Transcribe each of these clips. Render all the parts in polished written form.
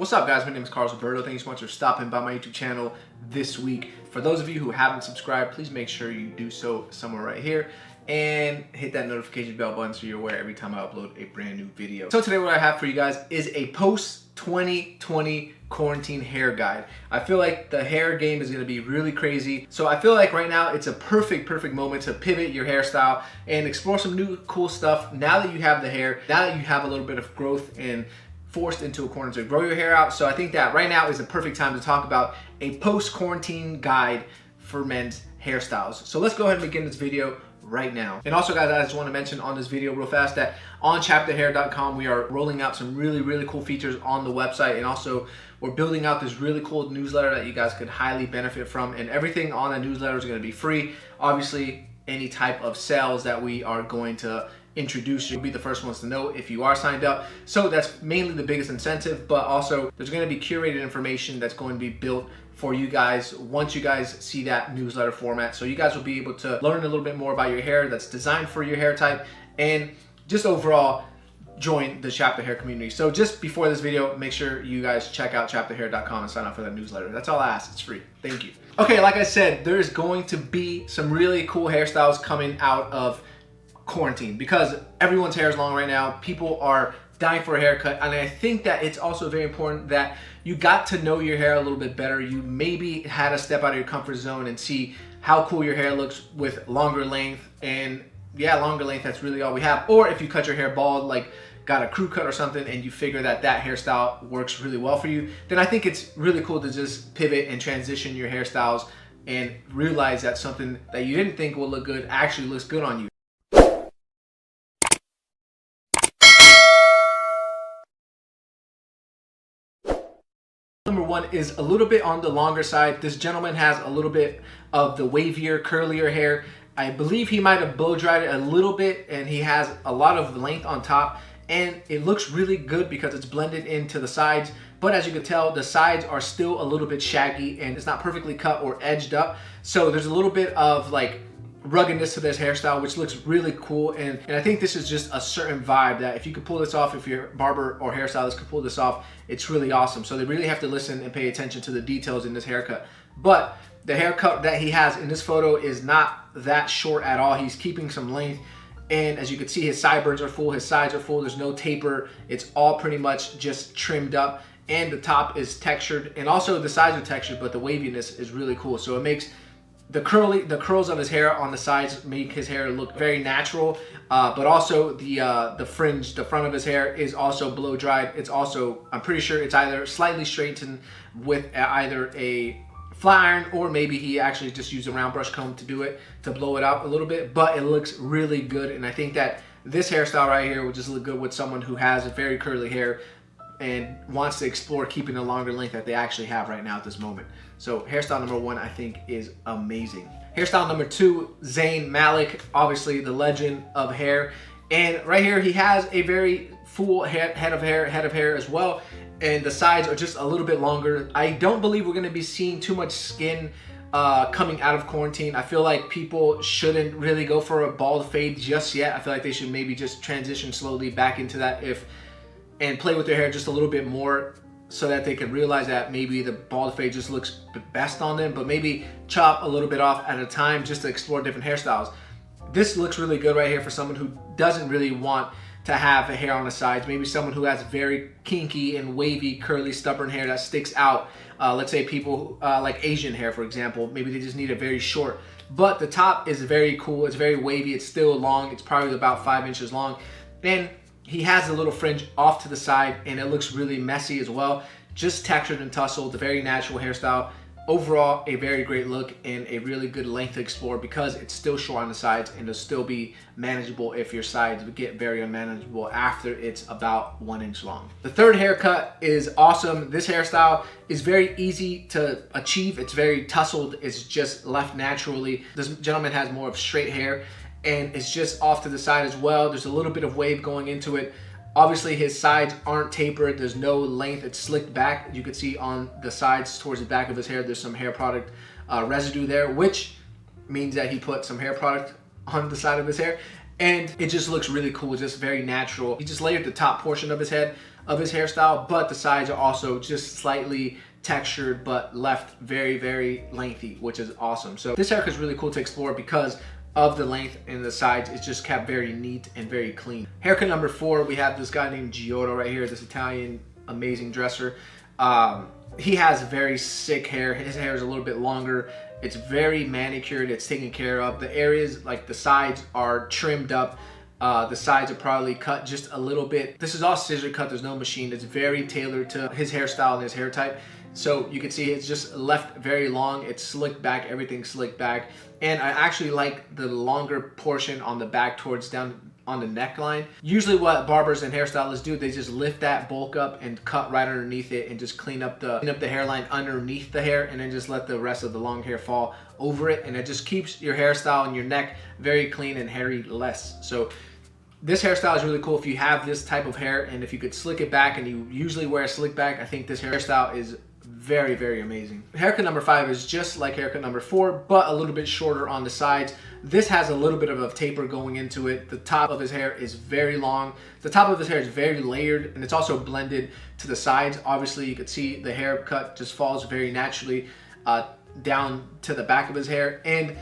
What's up, guys? My name is Roberto. Thank you so much for stopping by my YouTube channel this week. For those of you who haven't subscribed, please make sure you do so somewhere right here and hit that notification bell button so you're aware every time I upload a brand new video. So today what I have for you guys is a post 2020 quarantine hair guide. I feel like the hair game is going to be really crazy. So I feel like right now it's a perfect moment to pivot your hairstyle and explore some new cool stuff now that you have the hair, now that you have a little bit of growth and forced into a corner to grow your hair out. So I think that right now is the perfect time to talk about a post-quarantine guide for men's hairstyles. So let's go ahead and begin this video right now. And also, guys, I just want to mention on this video real fast that on chapterhair.com we are rolling out some really cool features on the website, and also we're building out this really cool newsletter that you guys could highly benefit from, and everything on the newsletter is going to be free. Obviously, any type of sales that we are going to introduce, you'll be the first ones to know if you are signed up. So that's mainly the biggest incentive, but also there's going to be curated information that's going to be built for you guys once you guys see that newsletter format. So you guys will be able to learn a little bit more about your hair that's designed for your hair type, and just overall join the Chapter Hair community. So just before this video, make sure you guys check out chapterhair.com and sign up for that newsletter. That's all I ask. It's free. Thank you. Okay, like I said, there's going to be some really cool hairstyles coming out of quarantine because everyone's hair is long right now. People are dying for a haircut, and I think that it's also very important that you got to know your hair a little bit better. You maybe had to step out of your comfort zone and see how cool your hair looks with longer length, and yeah, longer length, that's really all we have. Or if you cut your hair bald, like got a crew cut or something, and you figure that that hairstyle works really well for you, then I think it's really cool to just pivot and transition your hairstyles and realize that something that you didn't think would look good actually looks good on you. Number one is a little bit on the longer side. This gentleman has a little bit of the wavier, curlier hair. I believe he might have blow dried it a little bit, and he has a lot of length on top, and it looks really good because it's blended into the sides. But as you can tell, the sides are still a little bit shaggy and it's not perfectly cut or edged up. So there's a little bit of like ruggedness to this hairstyle, which looks really cool, and I think this is just a certain vibe that if you could pull this off, if your barber or hairstylist could pull this off, it's really awesome. So they really have to listen and pay attention to the details in this haircut. But the haircut that he has in this photo is not that short at all. He's keeping some length, and as you can see, his sideburns are full, his sides are full, there's no taper, it's all pretty much just trimmed up, and the top is textured, and also the sides are textured, but the waviness is really cool. So it makes the curls of his hair on the sides make his hair look very natural, but also the fringe, the front of his hair is also blow dried. It's also, I'm pretty sure it's either slightly straightened with either a flat iron, or maybe he actually just used a round brush comb to do it, to blow it out a little bit, but it looks really good. And I think that this hairstyle right here would just look good with someone who has a very curly hair and wants to explore keeping the longer length that they actually have right now at this moment. So hairstyle number one, I think, is amazing. Hairstyle number two, Zayn Malik, obviously the legend of hair. And right here, he has a very full head of hair as well. And the sides are just a little bit longer. I don't believe we're gonna be seeing too much skin coming out of quarantine. I feel like people shouldn't really go for a bald fade just yet. I feel like they should maybe just transition slowly back into that and play with their hair just a little bit more, so that they can realize that maybe the bald fade just looks best on them, but maybe chop a little bit off at a time just to explore different hairstyles. This looks really good right here for someone who doesn't really want to have a hair on the sides. Maybe someone who has very kinky and wavy, curly, stubborn hair that sticks out. Let's say people like Asian hair, for example. Maybe they just need it very short. But the top is very cool. It's very wavy. It's still long. It's probably about 5 inches long. And he has a little fringe off to the side, and it looks really messy as well. Just textured and tussled, a very natural hairstyle. Overall, a very great look and a really good length to explore because it's still short on the sides, and it'll still be manageable if your sides would get very unmanageable after it's about 1 inch long. The third haircut is awesome. This hairstyle is very easy to achieve. It's very tussled. It's just left naturally. This gentleman has more of straight hair, and it's just off to the side as well. There's a little bit of wave going into it. Obviously, his sides aren't tapered. There's no length. It's slicked back. You can see on the sides towards the back of his hair, there's some hair product residue there, which means that he put some hair product on the side of his hair. And it just looks really cool, just very natural. He just layered the top portion of his head of his hairstyle, but the sides are also just slightly textured but left very, very lengthy, which is awesome. So this haircut is really cool to explore because of the length and the sides. It's just kept very neat and very clean. Haircut number 4, we have this guy named Giotto right here, this Italian amazing dresser. He has very sick hair. His hair is a little bit longer. It's very manicured. It's taken care of. The areas like the sides are trimmed up. The sides are probably cut just a little bit. This is all scissor cut. There's no machine. It's very tailored to his hairstyle and his hair type. So you can see it's just left very long. It's slicked back. Everything's slicked back. And I actually like the longer portion on the back towards down on the neckline. Usually what barbers and hairstylists do, they just lift that bulk up and cut right underneath it and just clean up the hairline underneath the hair, and then just let the rest of the long hair fall over it, and it just keeps your hairstyle and your neck very clean and hairy less. So this hairstyle is really cool if you have this type of hair, and if you could slick it back, and you usually wear a slick back, I think this hairstyle is very, very amazing. Haircut number 5 is just like haircut number 4, but a little bit shorter on the sides. This has a little bit of a taper going into it. The top of his hair is very long. The top of his hair is very layered, and it's also blended to the sides. Obviously, you can see the haircut just falls very naturally down to the back of his hair, and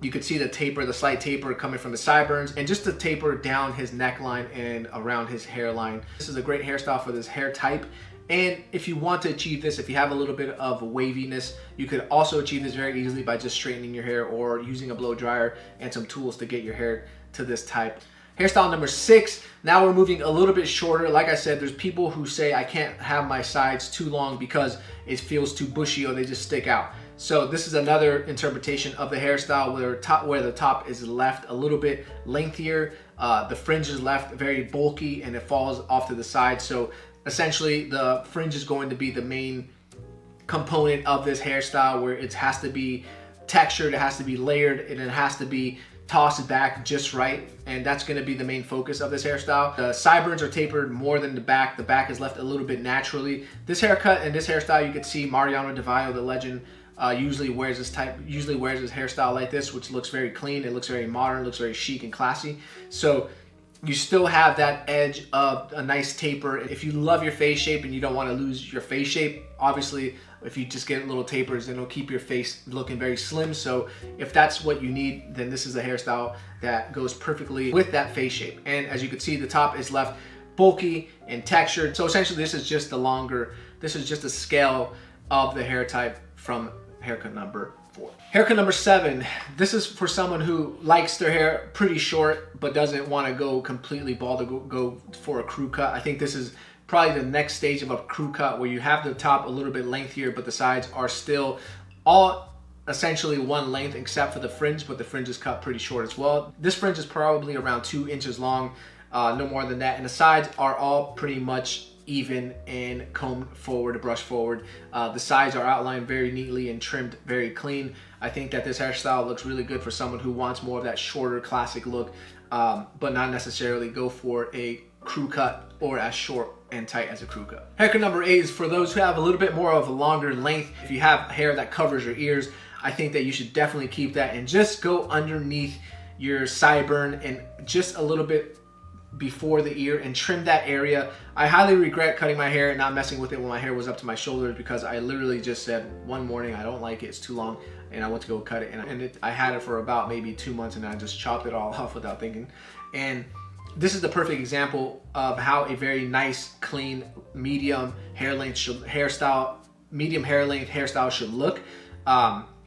you could see the taper, the slight taper coming from the sideburns, and just the taper down his neckline and around his hairline. This is a great hairstyle for this hair type. And if you want to achieve this, if you have a little bit of waviness, you could also achieve this very easily by just straightening your hair or using a blow dryer and some tools to get your hair to this type. Hairstyle number 6, now we're moving a little bit shorter. Like I said, there's people who say I can't have my sides too long because it feels too bushy or they just stick out. So this is another interpretation of the hairstyle where the top is left a little bit lengthier, the fringe is left very bulky, and it falls off to the side. So essentially, the fringe is going to be the main component of this hairstyle, where it has to be textured, it has to be layered, and it has to be tossed back just right. And that's going to be the main focus of this hairstyle. The sideburns are tapered more than the back. The back is left a little bit naturally. This haircut and this hairstyle, you can see Mariano Di Vaio, the legend, usually wears this hairstyle like this, which looks very clean. It looks very modern, looks very chic and classy. So you still have that edge of a nice taper. If you love your face shape and you don't want to lose your face shape, obviously if you just get little tapers, then it'll keep your face looking very slim. So if that's what you need, then this is a hairstyle that goes perfectly with that face shape. And as you can see, the top is left bulky and textured. So essentially this is just a scale of the hair type from haircut number 4. Haircut number 7, this is for someone who likes their hair pretty short but doesn't want to go completely bald or go for a crew cut. I think this is probably the next stage of a crew cut, where you have the top a little bit lengthier but the sides are still all essentially one length except for the fringe, but the fringe is cut pretty short as well. This fringe is probably around 2 inches long, no more than that, and the sides are all pretty much even and combed forward, brushed forward. The sides are outlined very neatly and trimmed very clean. I think that this hairstyle looks really good for someone who wants more of that shorter classic look, but not necessarily go for a crew cut or as short and tight as a crew cut. Haircut number 8 is for those who have a little bit more of a longer length. If you have hair that covers your ears, I think that you should definitely keep that and just go underneath your sideburn and just a little bit before the ear and trim that area. I highly regret cutting my hair and not messing with it when my hair was up to my shoulders, because I literally just said one morning I don't like it, it's too long, and I went to go cut it, and I had it for about maybe 2 months, and I just chopped it all off without thinking. And this is the perfect example of how a very nice, clean, medium hair length hairstyle should look.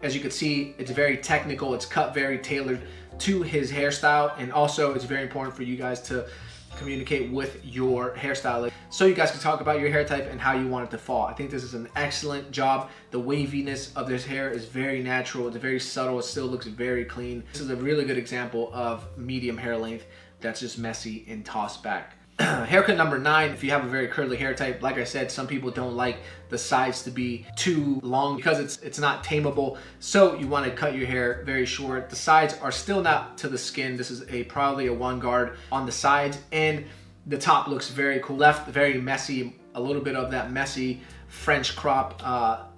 As you can see, it's very technical, it's cut very tailored to his hairstyle, and also it's very important for you guys to communicate with your hairstylist so you guys can talk about your hair type and how you want it to fall. I think this is an excellent job. The waviness of this hair is very natural, it's very subtle, it still looks very clean. This is a really good example of medium hair length that's just messy and tossed back. Haircut number 9, if you have a very curly hair type, like I said, some people don't like the sides to be too long because it's not tameable, so you want to cut your hair very short. The sides are still not to the skin. This is probably a 1 guard on the sides, and the top looks very cool. Left very messy, a little bit of that messy French crop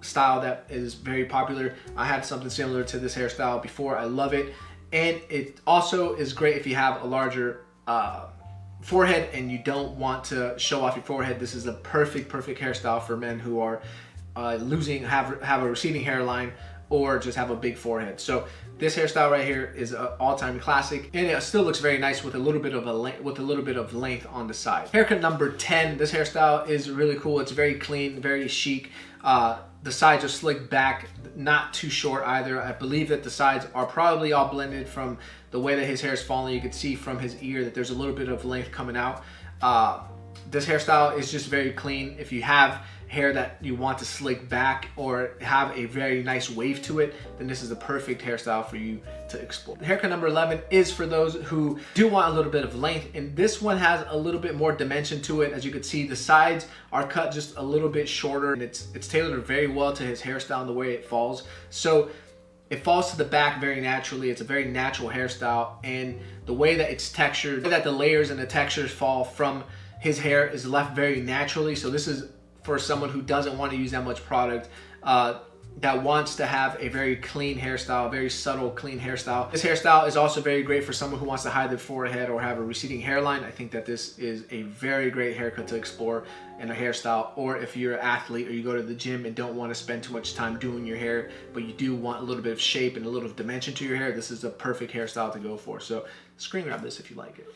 style that is very popular. I had something similar to this hairstyle before. I love it, and it also is great if you have a larger forehead and you don't want to show off your forehead, this is a perfect hairstyle for men who are have a receding hairline or just have a big forehead. So this hairstyle right here is an all-time classic, and it still looks very nice with a little bit of length on the side. Haircut number 10. This hairstyle is really cool. It's very clean, very chic. The sides are slicked back, not too short either. I believe that the sides are probably all blended from the way that his hair is falling. You can see from his ear that there's a little bit of length coming out. This hairstyle is just very clean. If you have hair that you want to slick back or have a very nice wave to it, then this is a perfect hairstyle for you to explore. Haircut number 11 is for those who do want a little bit of length, and this one has a little bit more dimension to it. As you can see, the sides are cut just a little bit shorter, and it's tailored very well to his hairstyle and the way it falls. So it falls to the back very naturally. It's a very natural hairstyle, and the way that it's textured, that the layers and the textures fall from his hair is left very naturally. So this is for someone who doesn't want to use that much product, that wants to have a very clean hairstyle, a very subtle, clean hairstyle. This hairstyle is also very great for someone who wants to hide their forehead or have a receding hairline. I think that this is a very great haircut to explore in a hairstyle. Or if you're an athlete or you go to the gym and don't want to spend too much time doing your hair, but you do want a little bit of shape and a little dimension to your hair, this is a perfect hairstyle to go for. So screen grab this if you like it.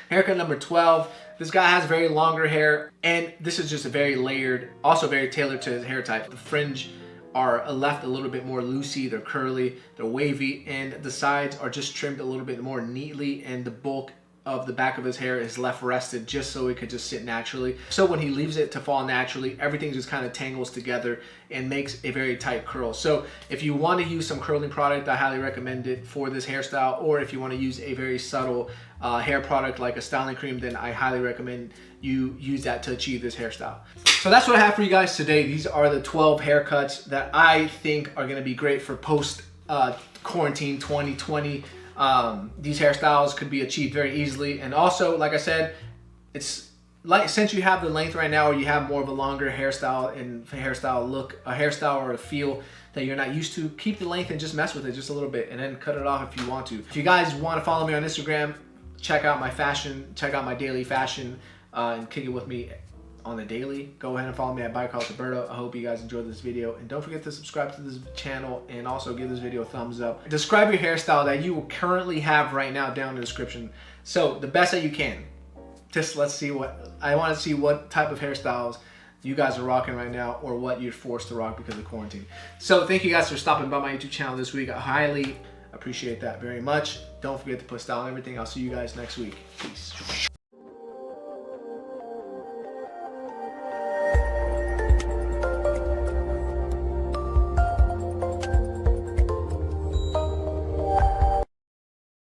Haircut number 12. This guy has very longer hair, and this is just a very layered, also very tailored to his hair type. The fringe are left a little bit more loosey, they're curly, they're wavy, and the sides are just trimmed a little bit more neatly, and the bulk of the back of his hair is left rested just so it could just sit naturally. So when he leaves it to fall naturally, everything just kind of tangles together and makes a very tight curl. So if you want to use some curling product, I highly recommend it for this hairstyle. Or if you want to use a very subtle hair product like a styling cream, then I highly recommend you use that to achieve this hairstyle. So that's what I have for you guys today. These are the 12 haircuts that I think are going to be great for post quarantine 2020. These hairstyles could be achieved very easily, and also, like I said, it's like, since you have the length right now, or you have more of a longer hairstyle and hairstyle look, a hairstyle or a feel that you're not used to, keep the length and just mess with it just a little bit, and then cut it off if you want to. If you guys want to follow me on Instagram, check out my fashion, check out my daily fashion, and kick it with me on the daily. Go ahead and follow me at Roberto. I hope you guys enjoyed this video, and don't forget to subscribe to this channel and also give this video a thumbs up. Describe your hairstyle that you currently have right now down in the description. So the best that you can. Just let's see I want to see what type of hairstyles you guys are rocking right now, or what you're forced to rock because of quarantine. So thank you guys for stopping by my YouTube channel this week. I highly appreciate that very much. Don't forget to put style on everything. I'll see you guys next week. Peace.